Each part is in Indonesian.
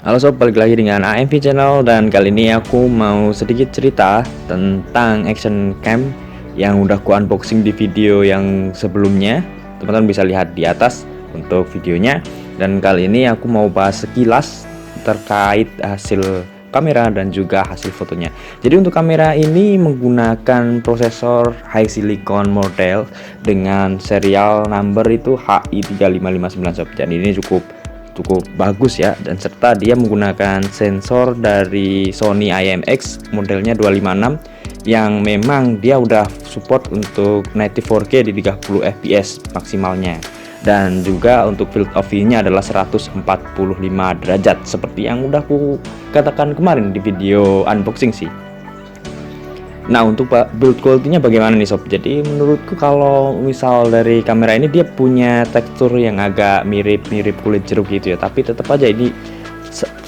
Halo sob, balik lagi dengan AMV Channel dan kali ini aku mau sedikit cerita tentang action cam yang udah ku unboxing di video yang sebelumnya. Teman-teman bisa lihat di atas untuk videonya. Dan kali ini aku mau bahas sekilas terkait hasil kamera dan juga hasil fotonya. Jadi untuk kamera ini menggunakan prosesor high silicon model dengan serial number itu HI35559 sob. Jadi ini cukup bagus ya, dan serta dia menggunakan sensor dari Sony IMX modelnya 256 yang memang dia udah support untuk native 4K di 30 fps maksimalnya, dan juga untuk field of view-nya adalah 145 derajat seperti yang udah aku katakan kemarin di video unboxing sih. Nah, untuk build quality-nya bagaimana nih sob? Jadi menurutku kalau misal dari kamera ini dia punya tekstur yang agak mirip-mirip kulit jeruk gitu ya, tapi tetap aja ini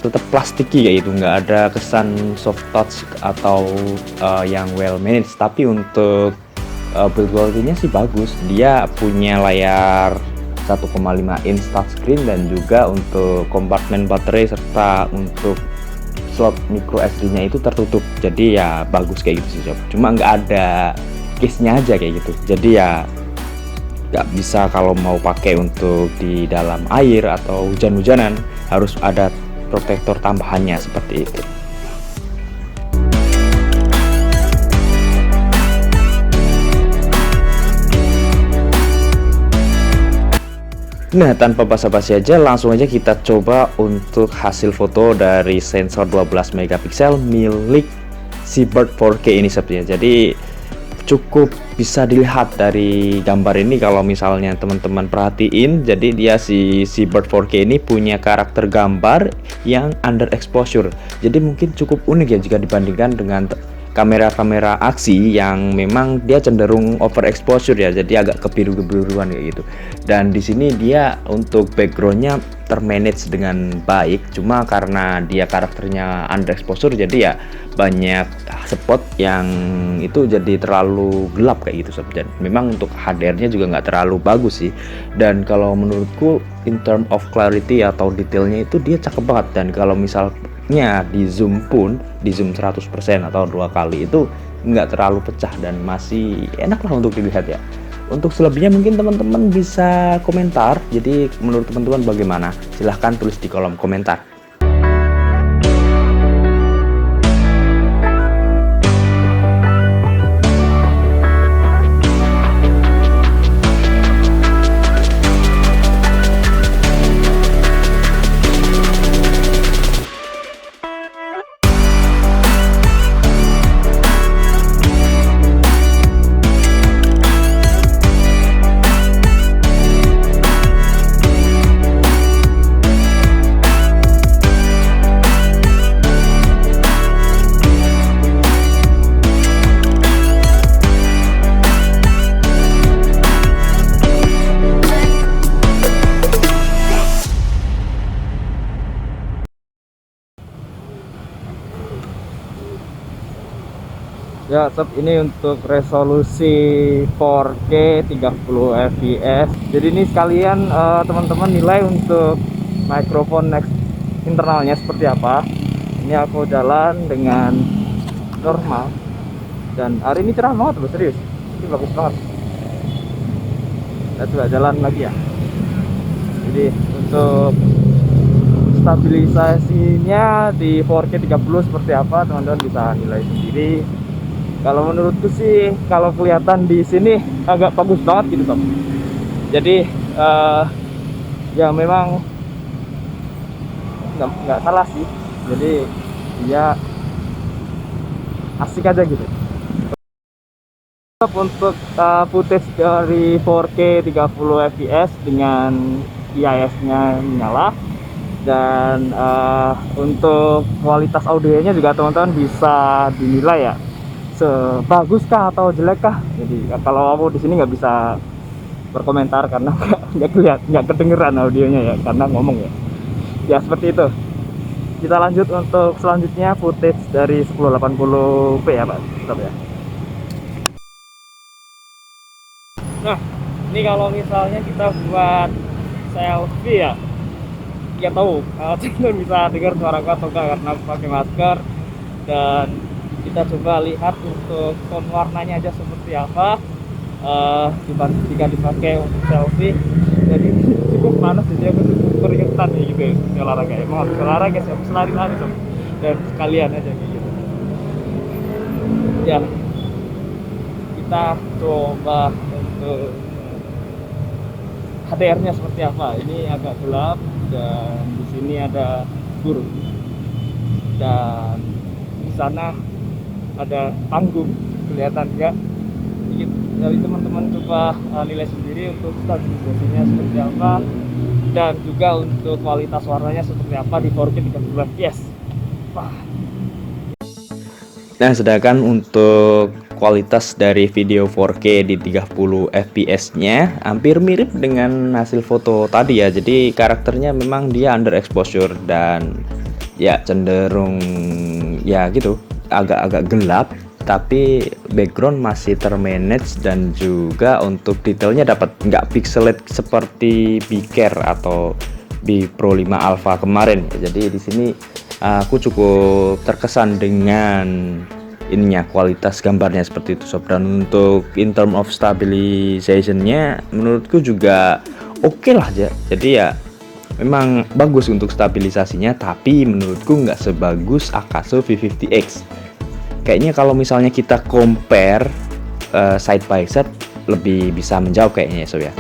tetap plastiki kayak gitu, nggak ada kesan soft touch atau yang well managed. Tapi untuk build quality-nya sih bagus. Dia punya layar 1,5 inch touchscreen dan juga untuk kompartemen baterai serta untuk slot micro SD-nya itu tertutup, jadi ya bagus kayak gitu sih sob. Cuma nggak ada case-nya aja kayak gitu, jadi ya nggak bisa kalau mau pakai untuk di dalam air atau hujan-hujanan, harus ada protektor tambahannya seperti itu. Nah, tanpa basa-basi aja langsung aja kita coba untuk hasil foto dari sensor 12 megapiksel milik Seabird 4K ini sebenarnya. Jadi cukup bisa dilihat dari gambar ini kalau misalnya teman-teman perhatiin. Jadi dia si Seabird 4K ini punya karakter gambar yang under exposure. Jadi mungkin cukup unik ya jika dibandingkan dengan kamera-kamera aksi yang memang dia cenderung overexposure ya, jadi agak kebiru-kebiruan kayak gitu. Dan di sini dia untuk backgroundnya termanage dengan baik, cuma karena dia karakternya underexposure jadi ya banyak spot yang itu jadi terlalu gelap kayak gitu sob. Dan memang untuk HDR-nya juga nggak terlalu bagus sih. Dan kalau menurutku in term of clarity atau detailnya itu dia cakep banget. Dan kalau misalnya di zoom pun di zoom 100% atau 2 kali itu nggak terlalu pecah dan masih enak lah untuk dilihat ya. Untuk selebihnya mungkin teman-teman bisa komentar. Jadi menurut teman-teman bagaimana? Silahkan tulis di kolom komentar. Ya sob, ini untuk resolusi 4K 30 fps. Jadi ini sekalian teman-teman nilai untuk mikrofon internalnya seperti apa. Ini aku jalan dengan normal dan hari ini cerah banget loh, serius. Ini bagus banget. Kita coba jalan lagi ya. Jadi untuk stabilisasinya di 4K 30 seperti apa teman-teman bisa nilai sendiri. Kalau menurutku sih, kalau kelihatan di sini agak bagus banget gitu sob. Jadi ya memang nggak salah sih. Jadi ya asik aja gitu. Untuk footage dari 4K 30 fps dengan IIS-nya menyala, dan untuk kualitas audionya juga teman-teman bisa dinilai ya, sebaguskah atau jelekkah. Jadi kalau aku di sini nggak bisa berkomentar karena nggak kedengeran audionya ya, karena ngomong ya. Ya seperti itu. Kita lanjut untuk selanjutnya footage dari 1080p ya Pak. Stop ya. Nah, ini kalau misalnya kita buat selfie ya, nggak tahu teman bisa dengar suaraku atau enggak karena aku pakai masker. Dan kita coba lihat untuk tone warnanya aja seperti apa jika dipakai untuk selfie. Jadi cukup panas, jadi aku cukup keringetan ya gitu ya, olahraga emang harus olahraga sih, aku lari-lari sob, dan sekalian aja kayak gitu ya. Kita coba untuk HDR-nya seperti apa. Ini agak gelap dan di sini ada burung, dan di sana ada panggung, kelihatan nggak? Dari teman-teman coba nilai sendiri untuk stabilisasinya seperti apa, dan juga untuk kualitas warnanya seperti apa di 4K 30 fps. Wah. Nah, sedangkan untuk kualitas dari video 4K di 30 fps-nya hampir mirip dengan hasil foto tadi ya. Jadi karakternya memang dia underexposure dan ya cenderung ya gitu, agak-agak gelap, tapi background masih termanage dan juga untuk detailnya dapat nggak pixelate seperti Bicare atau B Pro 5 Alpha kemarin. Jadi di sini aku cukup terkesan dengan ininya, kualitas gambarnya seperti itu sob. Dan untuk in term of stabilizationnya menurutku juga oke lah aja. Jadi ya memang bagus untuk stabilisasinya, tapi menurutku nggak sebagus Akaso V50X. Kayaknya kalau misalnya kita compare side by side lebih bisa menjawab kayaknya ya sob ya.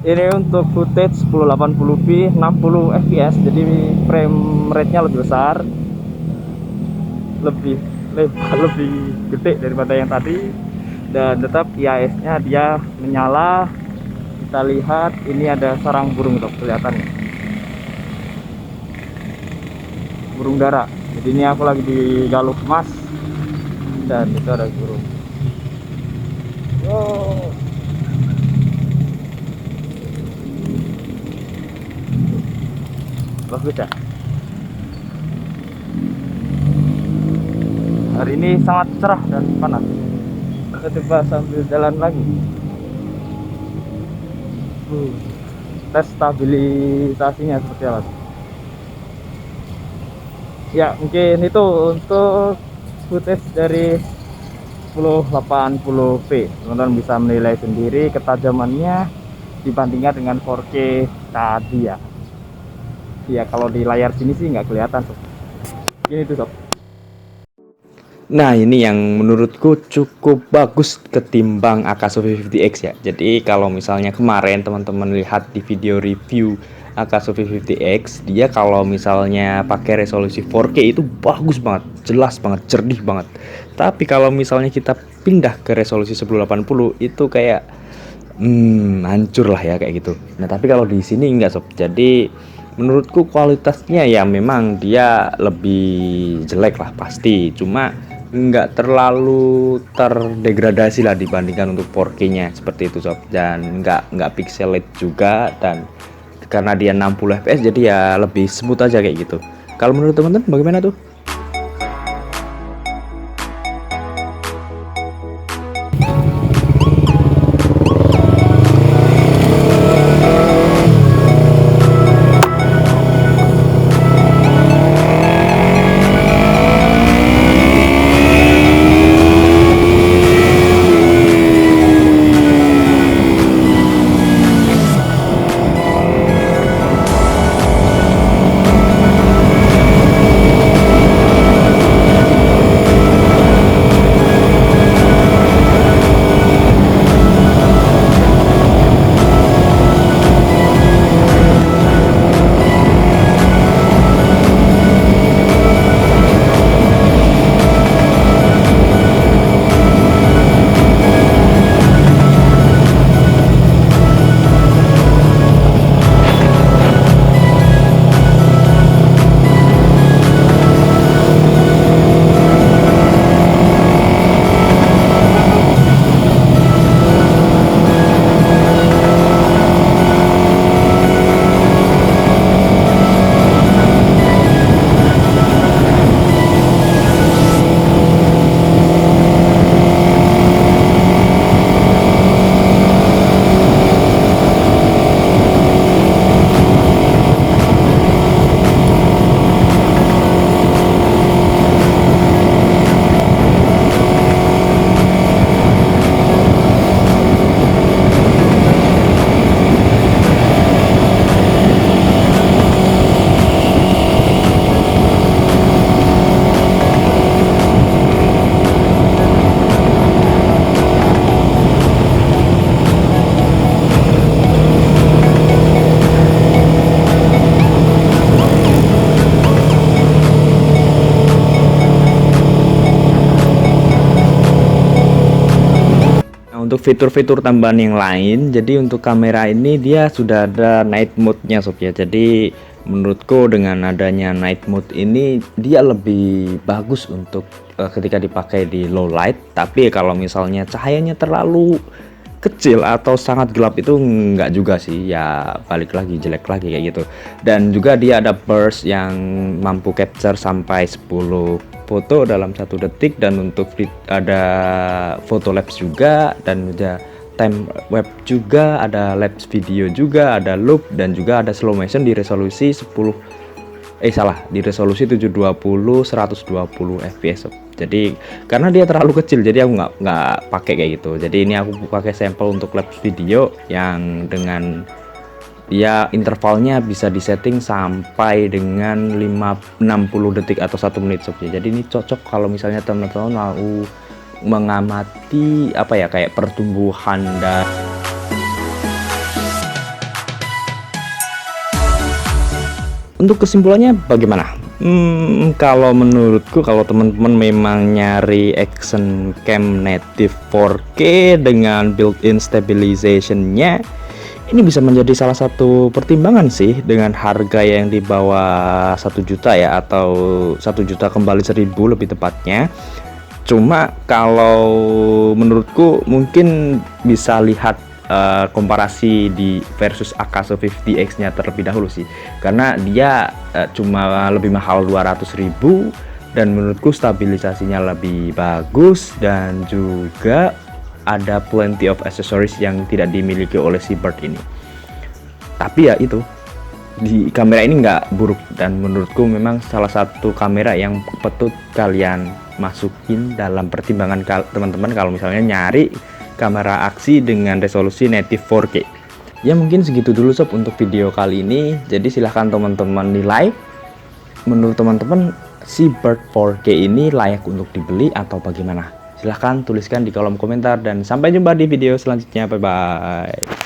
Ini untuk footage 1080p 60 fps, jadi frame rate-nya lebih besar, lebih lebar, lebih gede daripada yang tadi, dan tetap IIS-nya dia menyala. Kita lihat ini ada sarang burung tuh, kelihatan nih, burung dara. Jadi ini aku lagi di Galuh Mas dan itu ada burung. Oh. Bagus ya. Hari ini sangat cerah dan panas. Kita coba sambil jalan lagi. Tes stabilisasinya seperti apa. Ya mungkin itu untuk footage dari 1080p. Teman-teman bisa menilai sendiri ketajamannya dibandingkan dengan 4K tadi ya. Ya kalau di layar sini sih nggak kelihatan sob. Ini tuh sob. Nah, ini yang menurutku cukup bagus ketimbang Akaso V50X ya. Jadi kalau misalnya kemarin teman-teman lihat di video review Akaso V50X, dia kalau misalnya pakai resolusi 4K itu bagus banget, jelas banget, jernih banget. Tapi kalau misalnya kita pindah ke resolusi 1080 itu kayak hancur lah ya kayak gitu. Nah, tapi kalau di sini enggak sob. Jadi menurutku kualitasnya ya memang dia lebih jelek lah pasti, cuma nggak terlalu terdegradasi lah dibandingkan untuk 4K nya seperti itu sob. Dan nggak pixelate juga, dan karena dia 60 fps jadi ya lebih smooth aja kayak gitu. Kalau menurut teman-teman bagaimana tuh? fitur-fitur tambahan yang lain. Jadi untuk kamera ini dia sudah ada night mode-nya sob ya. Jadi menurutku dengan adanya night mode ini dia lebih bagus untuk ketika dipakai di low light. Tapi kalau misalnya cahayanya terlalu kecil atau sangat gelap itu enggak juga sih, ya balik lagi jelek lagi kayak gitu. Dan juga dia ada burst yang mampu capture sampai 10 foto dalam 1 detik, dan untuk ada foto lapse juga, dan ada time web juga, ada lapse video juga, ada loop, dan juga ada slow motion di resolusi di resolusi 720 120 fps. Jadi karena dia terlalu kecil jadi aku nggak pakai kayak gitu. Jadi ini aku pakai sampel untuk lapse video yang dengan ya intervalnya bisa disetting sampai dengan 60 detik atau 1 menit sob ya. Jadi ini cocok kalau misalnya teman-teman mau mengamati apa ya, kayak pertumbuhan dan untuk kesimpulannya bagaimana? Kalau menurutku, kalau teman-teman memang nyari action cam native 4K dengan built-in stabilization-nya, ini bisa menjadi salah satu pertimbangan sih dengan harga yang di bawah 1 juta ya, atau 1 juta kembali 1000 lebih tepatnya. Cuma kalau menurutku mungkin bisa lihat komparasi di versus Akaso 50X nya terlebih dahulu sih, karena dia cuma lebih mahal 200.000 dan menurutku stabilisasinya lebih bagus, dan juga ada plenty of accessories yang tidak dimiliki oleh si Bird ini. Tapi ya itu, di kamera ini nggak buruk, dan menurutku memang salah satu kamera yang patut kalian masukin dalam pertimbangan teman-teman kalau misalnya nyari kamera aksi dengan resolusi native 4K. Ya mungkin segitu dulu sob untuk video kali ini. Jadi silahkan teman-teman nilai, menurut teman-teman si Bird 4K ini layak untuk dibeli atau bagaimana? Silahkan tuliskan di kolom komentar, dan sampai jumpa di video selanjutnya. Bye bye.